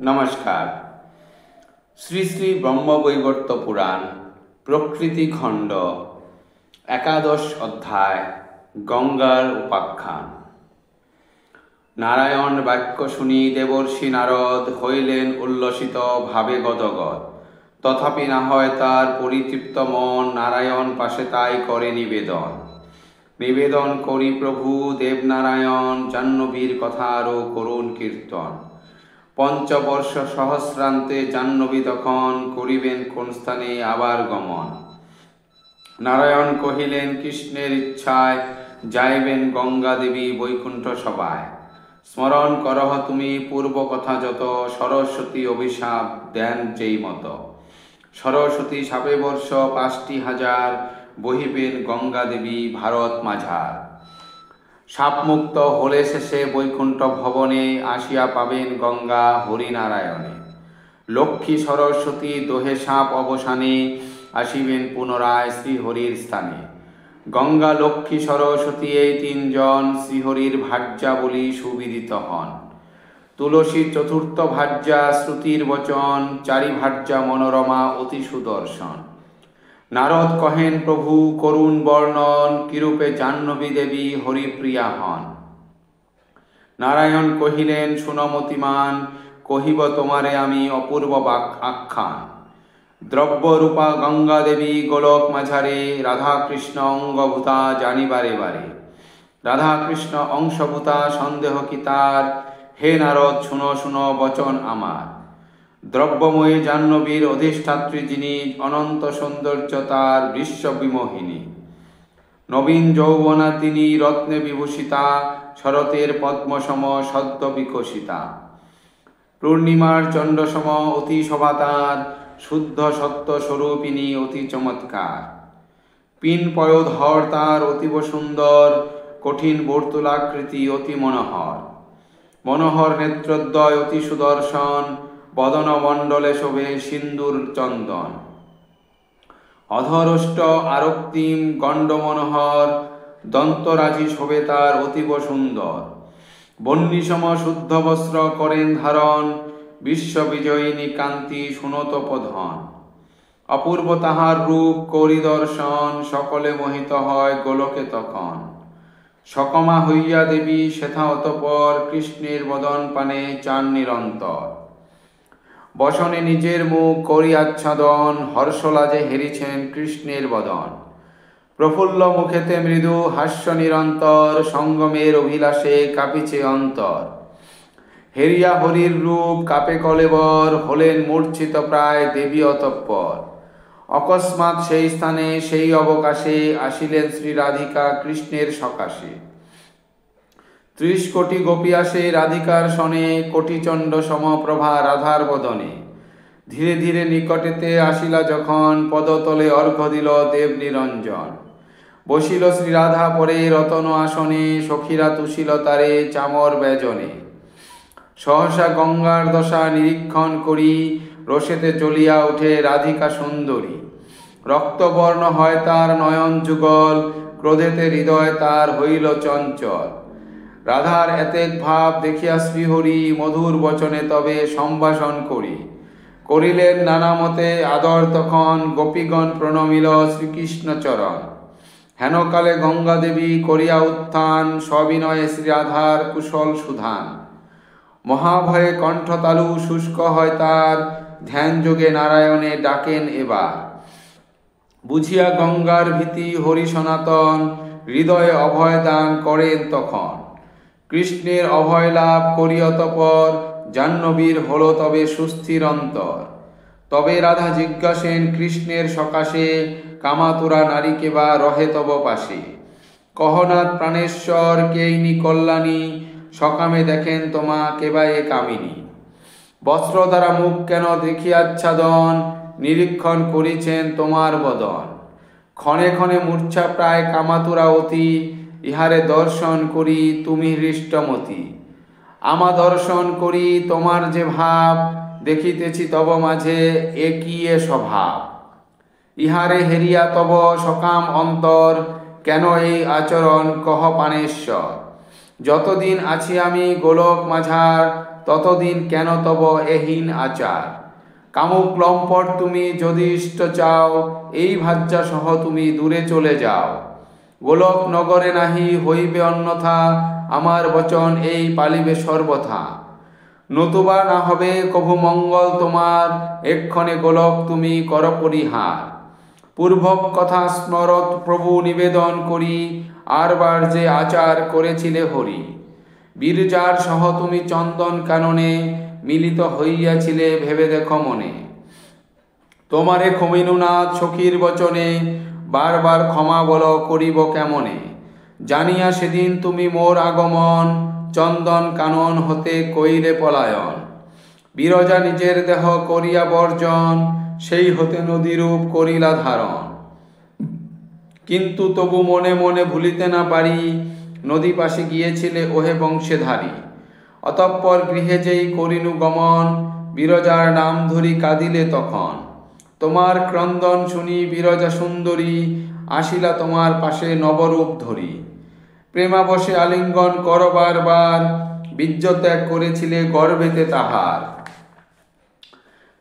নমস্কার। শ্রী শ্রী ব্রহ্মবৈবর্ত পুরাণ প্রকৃতি খণ্ড ১১ অধ্যায় গঙ্গার উপাখ্যান। নারায়ণ বাক্য শুনি দেবর্ষি নারদ হইলেন উল্লসিত ভাবে গদগদ। তথাপি না হয় তার পরিতৃপ্ত মন, নারায়ণ পাশে তাই করে নিবেদন। নিবেদন করি প্রভু দেবনারায়ণ, জাহ্নবীর কথা আরও করুণ কীর্তন। পঞ্চবর্ষ সহস্রান্তে জাহ্নবী তখন করিবেন কোন স্থানে আবার গমন। নারায়ণ কহিলেন কৃষ্ণের ইচ্ছায় যাইবেন গঙ্গা দেবী বৈকুণ্ঠ সভায়। স্মরণ করহ তুমি পূর্ব কথা যত, সরস্বতী অভিশাপ দেন যেই মত। সরস্বতী সাপে বর্ষ ৫,০০০ বহিবেন গঙ্গা দেবী ভারত মাঝার। সাপমুক্ত হলে শেষে বৈকুণ্ঠ ভবনে, আসিয়া পাবেন গঙ্গা হরিনারায়ণে। লক্ষ্মী সরস্বতী দোহে সাপ অবসানে, আসিবেন পুনরায় শ্রীহরির স্থানে। গঙ্গা লক্ষ্মী সরস্বতী এই তিনজন, শ্রীহরির ভার্যা বলি সুবিদিত হন। তুলসী চতুর্থ ভার্যা শ্রুতির বচন, চারি ভার্যা মনোরমা অতি সুদর্শন। নারদ কহেন প্রভু করুণ বর্ণন, কিরূপে জাহ্নবী দেবী হরিপ্রিয়া হন। নারায়ণ কহিলেন সুনমতিমান, কহিব তোমারে আমি অপূর্ব আখ্যান। দ্রব্যরূপা গঙ্গা দেবী গোলক মাঝারে, রাধাকৃষ্ণ অঙ্গভূতা জানিবারে বারে। রাধাকৃষ্ণ অংশভূতা সন্দেহ কি তার, হে নারদ শুনো শুনো বচন আমার। দ্রব্যময়ী জাহ্নবীর অধিষ্ঠাত্রী যিনি, অনন্ত সৌন্দর্য তার বিশ্ববিমোহিনী। নবীন যৌবনা তিনি রত্নে বিভূষিতা, শরতের পদ্মসম সদ্য বিকশিতা। পূর্ণিমার চণ্ডসম অতি শোভা তার, শুদ্ধ সত্য স্বরূপিণী অতি চমৎকার। পিন পয়োধর তার অতীব সুন্দর, কঠিন বর্তুলাকৃতি অতি মনোহর। মনোহর নেত্রদ্বয় অতি সুদর্শন, বদন মণ্ডলে শোভে সিন্দুর চন্দন। অধরষ্ট আরক্তিম গণ্ড মনোহর, দন্তরাজি শোভে তার অতীব সুন্দর। বহ্নিসম শুদ্ধ বস্ত্র করেন ধারণ, বিশ্ববিজয়িনী কান্তি সুনতপধন। অপূর্ব তাহার রূপ করি দর্শন, সকলে মোহিত হয় গোলকে তখন। সকমা হইয়া দেবী সেথা অতঃপর, কৃষ্ণের বদন পানে চান নিরন্তর। বসনে নিজের মুখ করি আচ্ছাদন, হর্ষলাজে হেরিছেন কৃষ্ণের বদন। প্রফুল্ল মুখেতে মৃদু হাস্য নিরন্তর, সঙ্গমের অভিলাষে কাঁপিছে অন্তর। হেরিয়া হরির রূপ কাপে কলেবর, হলেন মূর্ছিত প্রায় দেবী অতঃপর। অকস্মাৎ সেই স্থানে সেই অবকাশে, আসিলেন শ্রী রাধিকা কৃষ্ণের সকাশে। ৩০ কোটি গোপী আসে রাধিকার সনে, কোটিচণ্ড সমপ্রভা রাধার বদনে। ধীরে ধীরে নিকটেতে আসিলা যখন, পদতলে অর্ঘ্য দিল দেব নিরঞ্জন। বসিল শ্রী রাধা পরে রতন আসনে, সখীরা তুষিল তারে চামর ব্যজনে। সহসা গঙ্গার দশা নিরীক্ষণ করি, রসেতে চলিয়া উঠে রাধিকা সুন্দরী। রক্তবর্ণ হয় তার নয়ন যুগল, ক্রোধেতে হৃদয় তার হইল চঞ্চল। রাধার এতেক ভাব দেখিয়া শ্রীহরি, মধুর বচনে তবে সম্ভাষণ করি। করিলেন নানা মতে আদর তখন, গোপীগণ প্রণমিল শ্রীকৃষ্ণ চরণ। হেনকালে গঙ্গা দেবী করিয়া উত্থান, সবিনয়ে শ্রী রাধার কুশল সুধান। মহাভয়ে কণ্ঠতালু শুষ্ক হয় তার, ধ্যান যোগে নারায়ণে ডাকেন এবার। বুঝিয়া গঙ্গার ভীতি হরি সনাতন, হৃদয়ে অভয় দান করেন তখন। কৃষ্ণের অভয় লাভ করি অতঃপর, জাহ্নবীর হল তবে সুস্থির অন্তর। তবে রাধা জিজ্ঞাসেন কৃষ্ণের সকাশে, কামাতুরা নারীকে বা রহে তব পাশে। কহনাথ প্রাণেশ্বর কেইনি কল্যাণী, সকামে দেখেন তোমা কেবা এ কামিনী। বস্ত্র দ্বারা মুখ কেন দেখিয়াচ্ছাদন, নিরীক্ষণ করিছেন তোমার বদন। ক্ষণে ক্ষণে মূর্ছা প্রায় কামাতুরা অতি, ইহারে দর্শন করি তুমি হৃষ্টমতি। আমা দর্শন করি তোমার যে ভাব, দেখিতেছি তব মাঝে এ কি এ স্বভাব। ইহারে হেরিয়া তব সকাম অন্তর, কেন এই আচরণ কহ প্রাণেশ্বর। যতদিন আছি আমি গোলক মাঝার, ততদিন কেন তব এহীন আচার। কামুক লম্পট তুমি যদি ইষ্ট চাও, এই ভাজ্যা সহ তুমি দূরে চলে যাও। গোলক নগরে নাহি হইবে অন্যথা, আমার বচন এই পালিবে সর্বথা। নতুবা না হবে কভু মঙ্গল তোমার, এক্ষণে গোলক তুমি কর পরিহার। পূর্বক কথা স্মরত প্রভু নিবেদন করি, আরবার যে আচার করেছিলে হরি। বীরজার সহ তুমি চন্দন কাননে, মিলিত হইয়াছিলে ভেবে দেখো মনে। তোমারে ক্ষমিনুনাথ সখীর বচনে, বারবার ক্ষমা বল করিব কেমনে। জানিয়া সেদিন তুমি মোর আগমন, চন্দন কানন হতে কইলে পলায়ন। বিরজা নিজের দেহ করিয়া বর্জন, সেই হতে নদীরূপ করিলা ধারণ। কিন্তু তবু মনে মনে ভুলিতে না পারি, নদী পাশে গিয়েছিলে ওহে বংশেধারী। অতঃপর গৃহে যেই করিনু গমন, বিরজার নাম ধরি কাঁদিলে তখন। তোমার ক্রন্দন শুনি বিরজা সুন্দরী, আসিলা তোমার পাশে নবরূপ ধরি। প্রেমাবশে আলিঙ্গন কর বারবার, বীর্যত্যাগ করেছিলে গর্ভেতে তাহার।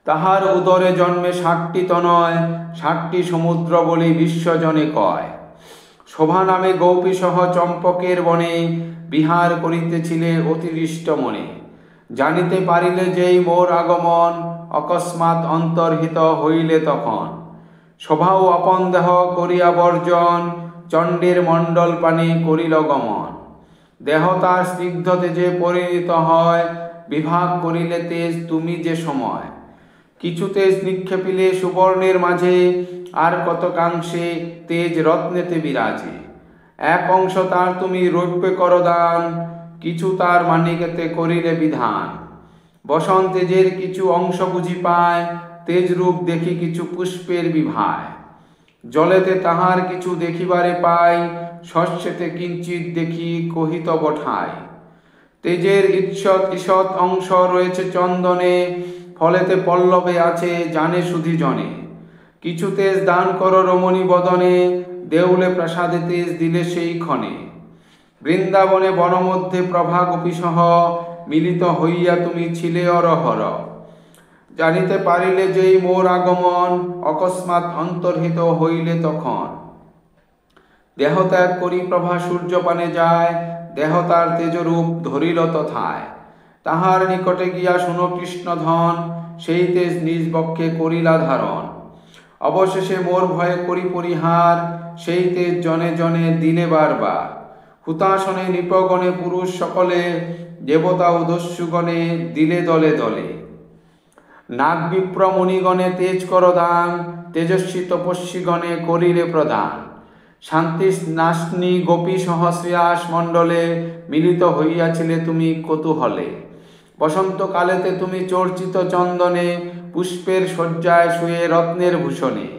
তাহার উদরে জন্মে ৬০টি তনয়, ৬০টি সমুদ্র বলি বিশ্বজনে কয়। শোভা নামে গৌপী সহ চম্পকের বনে, বিহার করিতেছিলে অতিরিষ্ট মনে। জানিতে পারিলে যেই মোর আগমন, অকস্মাৎ অন্তর্হিত হইলে তখন। শোভাও আপন দেহ করিয়া বর্জন, চণ্ডীর মণ্ডল পানে করিল গমন। দেহ তার স্নিগ্ধ তেজে পরিণত হয়, বিভাগ করিলে তেজ তুমি যে সময়। কিছু তেজ নিক্ষেপিলে সুবর্ণের মাঝে, আর কতকাংশে তেজ রত্নেতে বিরাজে। এক অংশ তার তুমি রৌপ্যে কর দান, কিছু তার মানিকেতে করিলে বিধান। বসন তেজের কিছু অংশ বুঝি পায়, তেজ রূপ দেখি কিছু পুষ্পের বিভায়। জলেতে তাহার কিছু দেখিবারে পাই, শস্যেতে কিঞ্চিৎ দেখি কহিত বঠায়। তেজের ঈষৎ অংশ রয়েছে চন্দনে, ফলেতে পল্লবে আছে জানে সুধি জনে। কিছু তেজ দান কর রমণী বদনে, দেউলে প্রাসাদে তেজ দিলে সেই ক্ষণে। বৃন্দাবনে বনমধ্যে প্রভা গোপীসহ, মিলিত হইয়া তুমি ছিলে অরহর। জানিতে পারিলে যেই মোর আগমন, অকস্মাৎ অন্তর্হিত হইলে তখন। দেহ ত্যাগ করি প্রভা সূর্যপানে যায়, দেহ তার তেজরূপ ধরিল তথায়। তাহার নিকটে গিয়া শুনো কৃষ্ণধন, সেই তেজ নিজ বক্ষে করিলা ধারণ। অবশেষে মোর ভয়ে করি পরিহার, সেই তেজ জনে জনে দিলে বারবার। হুতাসনে নৃপগণে পুরুষ সকলে, দেবতা ও দস্যুগণে দিলে দলে দলে। নাগ বিপ্র মুনিগণে তেজ কর দান, তেজস্বী তপস্বীগণে করিলে প্রদান। শান্তি নাশনী গোপী সহস্রিয়াস মণ্ডলে, মিলিত হইয়াছিলে তুমি কৌতূহলে। বসন্তকালেতে তুমি চর্চিত চন্দনে, পুষ্পের শয্যায় শুয়ে রত্নের ভূষণে।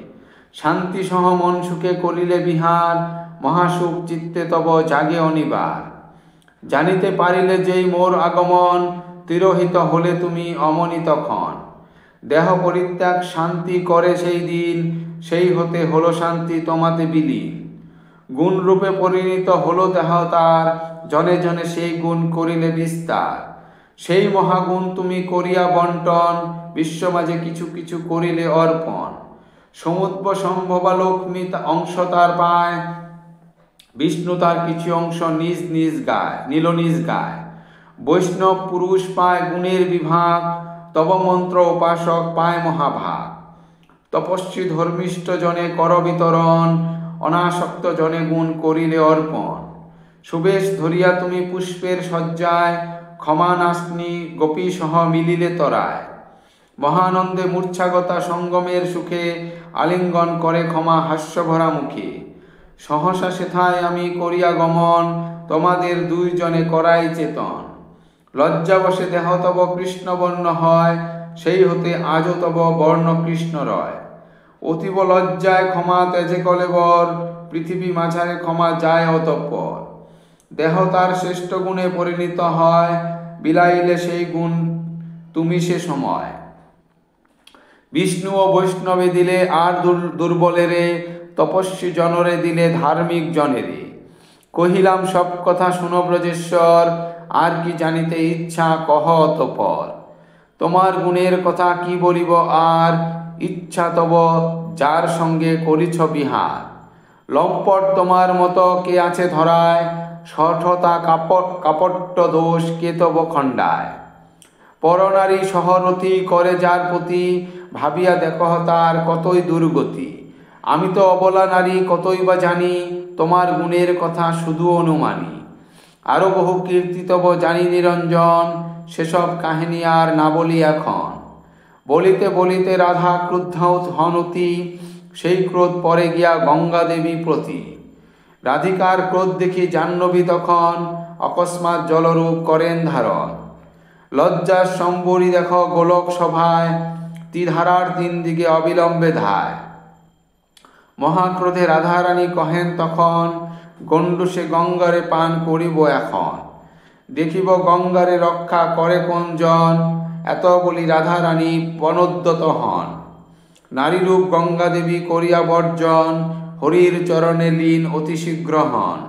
শান্তি সহ মন সুখে করিলে বিহার, মহাসুখ চিত্তে তব জাগে অনিবার। জানিতে পারিলে যেই মোর আগমন, তিরোহিত হলে তুমি অমনি তখন। দেহ পরিত্যাগ শান্তি করে সেই দিন, সেই হতে হলো শান্তি তোমাতে বিলীন। গুণ রূপে পরিণত হলো দেহ তার, জনে জনে সেই গুণ করিলে বিস্তার। সেই মহাগুণ তুমি করিয়া বন্টন, বিশ্বমাঝে কিছু কিছু করিলে অর্পণ। সমুদ্র সম্ভবা লক্ষ্মী অংশ তার পায়, বিষ্ণু তার কিছু অংশ নিজ নিজ গায়। বৈষ্ণব পুরুষ পায় গুণের বিভাগ, তব মন্ত্র উপাসক পায় মহাভাগ। তপস্বী ধর্মিষ্ঠ জনে কর বিতরণ, অনাসক্ত জনে গুণ করিলে অর্পণ। সুবেশ ধরিয়া তুমি পুষ্পের শয্যায়, ক্ষমা নাশনী গোপী সহ মিলিলে তরায়। মহানন্দে মূর্ছাগতা সঙ্গমের সুখে, আলিঙ্গন করে ক্ষমা হাস্যভরা মুখে। সহসা সেথায় আমি করিয়া গমন, তোমাদের দুইজনে করাই চেতন। লজ্জাবশে দেহ তব কৃষ্ণবর্ণ হয়, সেই হতে আজও তব বর্ণ কৃষ্ণ রয়। অতীব লজ্জায় ক্ষমা তেজে কলেবর, পৃথিবী মাঝারে ক্ষমা যায় অতঃপর। দেহ তার শ্রেষ্ঠ গুণে পরিণত হয়, বিলাইলে সেই গুণ তুমি সে সময়। বিষ্ণু ও বৈষ্ণবে দিলে আর দুর্বলেরে, তপস্বী জনরে দিলে ধার্মিক জনেরে। কহিলাম সব কথা শুনো ব্রজেশ্বর, আর কি জানিতে ইচ্ছা কহ অতঃপর। তোমার গুণের কথা কি বলিব আর, ইচ্ছা তব যার সঙ্গে করিছ বিহার। লম্পট তোমার মতো কে আছে ধরায়, শঠতা কাপট্য দোষ কে তব খণ্ডায়। পরনারী সহরথী করে যার প্রতি, ভাবিয়া দেখহ তার কতই দুর্গতি। আমি তো অবলা নারী কতই বা জানি, তোমার গুণের কথা শুধু অনুমানী। আরো বহু কীর্তি তব জানি নিরঞ্জন, সেসব কাহিনী আর না বলি এখন। বলিতে বলিতে রাধা ক্রুদ্ধ হন অতি, সেই ক্রোধ পরে গিয়া গঙ্গা দেবী প্রতি। রাধিকার ক্রোধ দেখি জাহ্নবী তখন, অকস্মাৎ জলরূপ করেন ধারণ। লজ্জার সম্বরী দেখ গোলক সভায়, তীধারার তিন দিকে অবিলম্বে ধায়। মহাক্রোধে রাধারানী কহেন তখন, গণ্ডূষে গঙ্গারে পান করিব এখন। দেখিব গঙ্গারে রক্ষা করে কোন জন, এত বলি রাধারানী বনোদ্যত হন। নারীরূপ গঙ্গা দেবী করিয়া বর্জন, হরির চরণে লীন অতি শীঘ্র হন।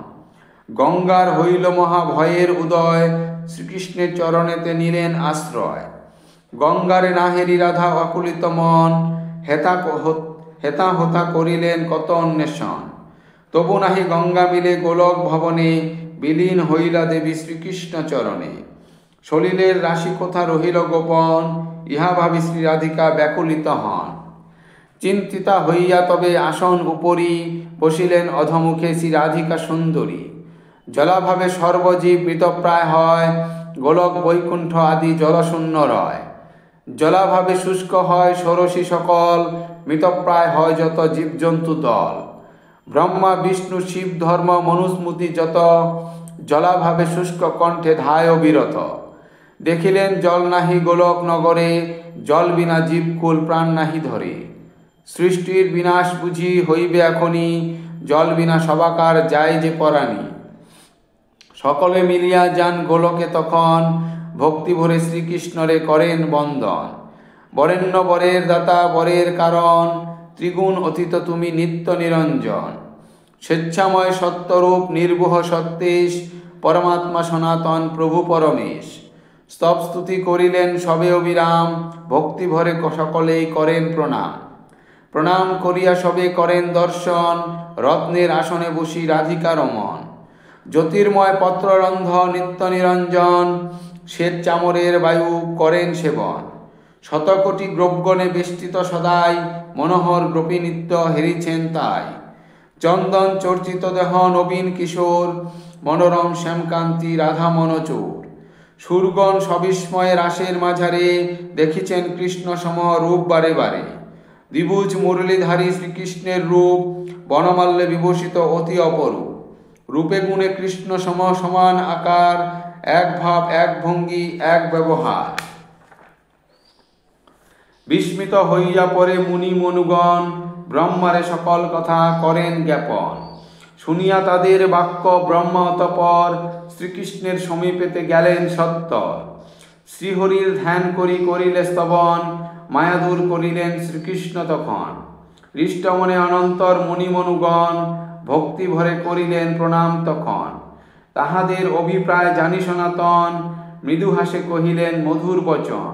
গঙ্গার হইল মহা ভয়ের উদয়, শ্রীকৃষ্ণের চরণেতে নিলেন আশ্রয়। গঙ্গারে নাহেরি রাধা অকুলিত মন, হেতা হোতা করিলেন কত অন্বেষণ। তবু নাহি গঙ্গা মিলে গোলক ভবনে, বিলীন হইলা দেবী শ্রীকৃষ্ণ চরণে। সলিলের রাশি কোথা রহিল গোপন, ইহা ভাবি শ্রী রাধিকা ব্যাকুলিত হন। চিন্তিতা হইয়া তবে আসন উপরি, বসিলেন অধমুখে শ্রী রাধিকা সুন্দরী। জলাভাবে সর্বজীব মৃতপ্রায় হয়, গোলক বৈকুণ্ঠ আদি জলশূন্য রয়। জলাভাবে শুষ্ক হয় ষোড়শী সকল, মৃতপ্রায় হয় যত জীবজন্তু দল। ব্রহ্মা বিষ্ণু শিব ধর্ম মনুস্মৃতি যত, জলাভাবে শুষ্ক কণ্ঠে ধায় বিরত। দেখিলেন জল নাহি গোলক নগরে, জল বিনা জীবকুল প্রাণ নাহি ধরে। সৃষ্টির বিনাশ বুঝি হইবে এখনি, জল বিনা সবাকার যায় যে পরাণী। সকলে মিলিয়া যান গোলকে তখন, ভক্তি ভরে শ্রীকৃষ্ণরে করেন বন্দন। বরেণ্য বরের দাতা বরের কারণ, ত্রিগুণ অতীত তুমি নিত্য নিরঞ্জন। স্বেচ্ছাময় সত্যরূপ নির্বহ সত্তেশ, পরমাত্মা সনাতন প্রভু পরমেশ। স্তব স্তুতি করিলেন সবে অবিরাম, ভক্তি ভরে সকলেই করেন প্রণাম। প্রণাম করিয়া সবে করেন দর্শন, রত্নের আসনে বসি রাধিকা রমন। জ্যোতির্ময় পত্ররন্ধ নিত্য নিরঞ্জন, শ্বেত চামরের বায়ু করেন সেবন। শতকোটি গ্রবগণে বেষ্টিত সদাই, মনোহর গ্রপী নিত্য হেরিছেন তাই। চন্দন চর্চিত দেহ নবীন কিশোর, মনোরম শ্যামকান্তি রাধা মনোচোর। সুরগণ সবিস্ময়ে রাসের মাঝারে, দেখিছেন কৃষ্ণ সম রূপ বারে বারে। দ্বিভুজ মুরলীধারী শ্রীকৃষ্ণের রূপ, বনমাল্যে বিভূষিত অতি অপরূপ। রূপে গুণে কৃষ্ণ সম সমান আকার, এক ভাব এক ভঙ্গি এক ব্যবহার। বিস্মিত হইয়া পরে মুনি মনুগণ, ব্রহ্মারে সকল কথা করেন জ্ঞাপন। শুনিয়া তাদের বাক্য ব্রহ্মা অতঃপর, শ্রীকৃষ্ণের সমীপেতে গেলেন সত্তর। শ্রীহরির ধ্যান করিলে স্তবন, মায়াদূর করিলেন শ্রীকৃষ্ণ তখন। হৃষ্টমনে অনন্তর মুনি মনুগণ, ভক্তি ভরে করিলেন প্রণাম তখন। তাহাদের অভিপ্রায় জানি সনাতন, মৃদু হাসে কহিলেন মধুর বচন।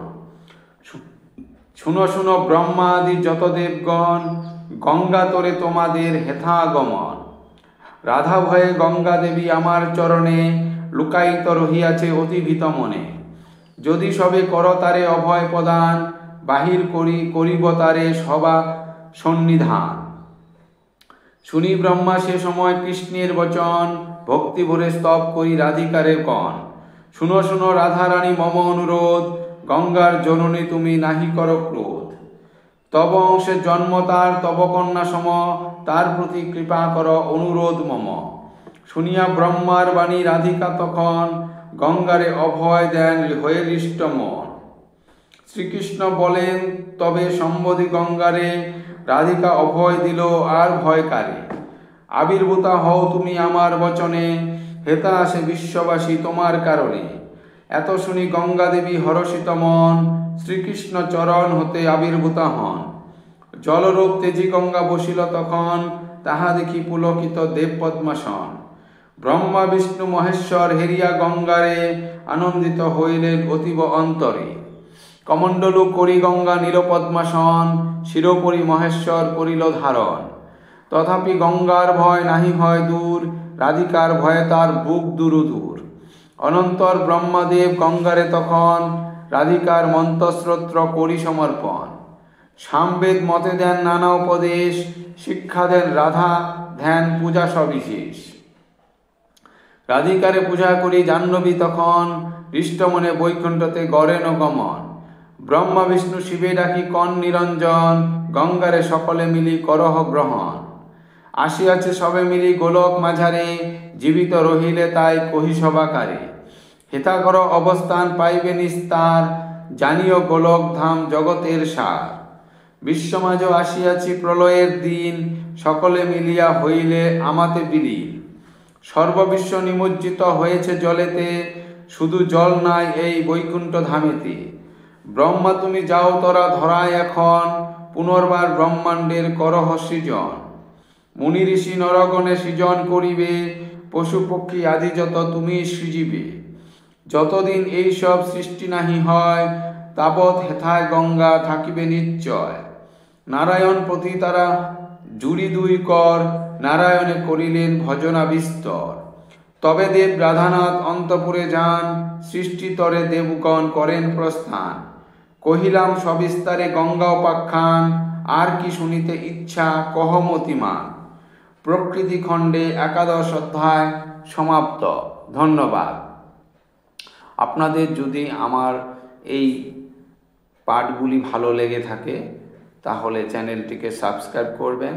শুনো শুনো ব্রহ্মাদি যত দেবগণ, গঙ্গা তরে তোমাদের হেথাগমন। রাধা ভয়ে গঙ্গা দেবী আমার চরণে, লুকায়িত রহিয়াছে অতি ভীত মনে। যদি সবে কর তারে অভয় প্রদান, বাহির করিব তারে সবা সন্নিধান। শুনি ব্রহ্মা সে সময় কৃষ্ণের বচন, ভক্তি ভরে স্তব করি রাধিকারে কন। শুনো শুনো রাধারানী মম অনুরোধ, গঙ্গার জননী তুমি নাহি কর ক্রোধ। তব অংশে জন্ম তার তব কন্যা সম, তার প্রতি কৃপা কর অনুরোধ মম। শুনিয়া ব্রহ্মার বাণী রাধিকা তখন, গঙ্গারে অভয় দেন হয়ে হৃষ্ট মন। শ্রীকৃষ্ণ বলেন তবে সম্বোধি গঙ্গারে, রাধিকা অভয় দিল আর ভয় কারে। আবির্ভূতা হও তুমি আমার বচনে, হেতা আসে বিশ্ববাসী তোমার কারণে। এত শুনি গঙ্গা দেবী হরষিত মন, শ্রীকৃষ্ণ চরণ হতে আবির্ভূতা হন। জলরূপ তেজি গঙ্গা বসিল তখন, তাহা দেখি পুলকিত দেব পদ্মাসন। ব্রহ্মা বিষ্ণু মহেশ্বর হেরিয়া গঙ্গারে আনন্দিত হইলেন অতীব অন্তরে। কমণ্ডলু করি গঙ্গা নীলপদ্মাসন, শিরোপরি মহেশ্বর করিল ধারণ। তথাপি গঙ্গার ভয় নাহি হয় দূর, রাধিকার ভয়ে তার বুক দুরুদূর। অনন্তর ব্রহ্মাদেব গঙ্গারে তখন, রাধিকার মন্ত্রস্রোত্র করি সমর্পণ। সামবেদ মতে দেন নানা উপদেশ, শিক্ষা দেন রাধা ধ্যান পূজা সবিশেষ। রাধিকারে পূজা করি জাহ্নবী তখন, হৃষ্টমনে বৈকুণ্ঠতে গড়েন গমন। ব্রহ্মা বিষ্ণু শিবে ডাকি কন নিরঞ্জন, গঙ্গারে সকলে মিলি করহ গ্রহণ। আসিয়াছে সবে মিলি গোলক মাঝারে, জীবিত রহিলে তাই কহি সবাকারে। হেতাকর অবস্থান পাইবে নিস্তার, জানিও গোলক ধাম জগতের সার। বিশ্বমাজ আসিয়াছি প্রলয়ের দিন, সকলে মিলিয়া হইলে আমাতে বিলীন। সর্ববিশ্ব নিমজ্জিত হয়েছে জলেতে, শুধু জল নাই এই বৈকুণ্ঠ ধামেতে। ব্রহ্মা তুমি যাও তোরা ধরায় এখন, পুনর্বার ব্রহ্মাণ্ডের করহ সৃজন। মুনি ঋষি নরগণে সৃজন করিবে, পশু পক্ষী আদি যত তুমি সৃজিবে। যতদিন এইসব সৃষ্টি নাহি হয়, তাবৎ হেথায় গঙ্গা থাকিবে নিশ্চয়। নারায়ণ প্রতি তারা জুড়ি দুই কর, নারায়ণে করিলেন ভজনা বিস্তর। তবে দেব রাধানাথ অন্তপুরে যান, সৃষ্টিতরে দেবগণ করেন প্রস্থান। কহিলাম সবিস্তারে গঙ্গা উপাখ্যান, আর কি শুনিতে ইচ্ছা কহ মতিমান। প্রকৃতি খণ্ডে 11 অধ্যায় সমাপ্ত। ধন্যবাদ। আপনাদের যদি আমার এই পাঠগুলি ভালো লেগে থাকে তাহলে চ্যানেলটিকে সাবস্ক্রাইব করবেন,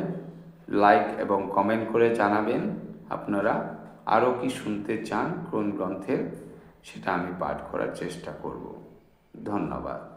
লাইক এবং কমেন্ট করে জানাবেন আপনারা আরও কি শুনতে চান কোন গ্রন্থের, সেটা আমি পাঠ করার চেষ্টা করব। ধন্যবাদ।